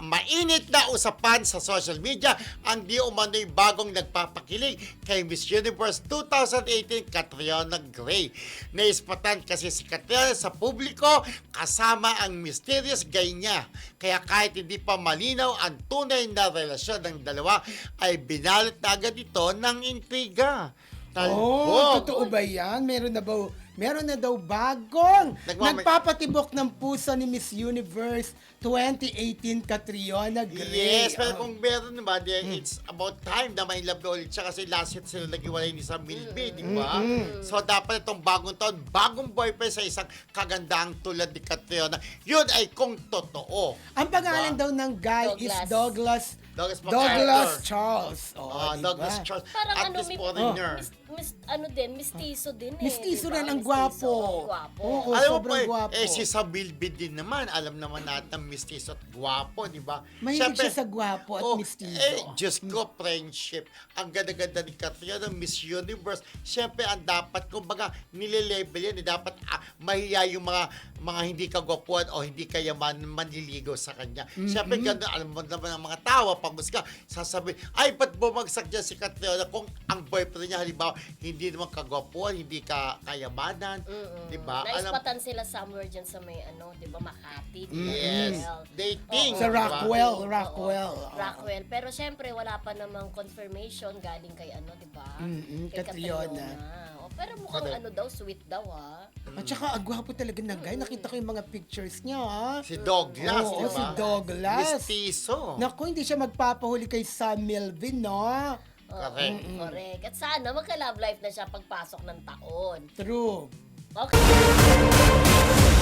mainit na usapan sa social media ang di umano'y bagong nagpapakilig kay Miss Universe 2018 Catriona Gray. Naispatan kasi si Catriona sa publiko kasama ang mysterious gay niya. Kaya kahit hindi pa malinaw ang tunay na relasyon ng dalawa ay binalot na agad ito ng intriga. Totoo ba yan? Meron na daw bagong nagpapatibok ng puso ni Miss Universe 2018 Catriona Gray. Yes, pero kung meron naman, it's about time na may love na ulit siya kasi last hit sila naghiwalay ni Sam Milby, di ba? So dapat itong bagong taon, bagong boyfriend sa isang kagandaang tulad ni Catriona, yun ay kung totoo. Ang pangalan daw ng guy is Douglas Charles. Douglas Charles. Parang At least foreigner. Mistiso din eh. Mistiso diba? rin ang Mistiso, gwapo. ang gwapo. Oo, Alam mo sobrang po, gwapo. si Sam Milby din naman, alam naman natin mistiso at gwapo, di ba? Mahilig siya sa gwapo at mistiso. Diyos ko, friendship. Ang ganda-ganda ni Catriona, Miss Universe. Siyempre, ang dapat, kumbaga, nililabel yan. Dapat mahiya yung mga hindi kagwapuan o hindi kayaman manliligaw sa kanya. Siyempre, ganda, alam mo naman ang mga tawa, pangusga, sasabihin, ay, ba't bumagsak dyan si Catriona kung ang boyfriend niya, halimbawa, hindi naman kagwapuan, hindi kayamanan, di ba? Naispatan sila somewhere dyan sa may, di ba, Makati. Yes. Dating. Sa diba? Rockwell. Pero syempre, wala pa namang confirmation galing kay di ba? Kay Catriona. Pero mukhang daw, sweet daw, ha? At saka, ang gwapo talaga ng guy. Nakita ko yung mga pictures niya, ha? Si Douglas, Oo, di ba? si Douglas. Mistiso. Naku, hindi siya magpapahuli kay Sam Melvin, no? Correct. Correct. At sana magka-love life na siya pagpasok ng taon. True. Okay.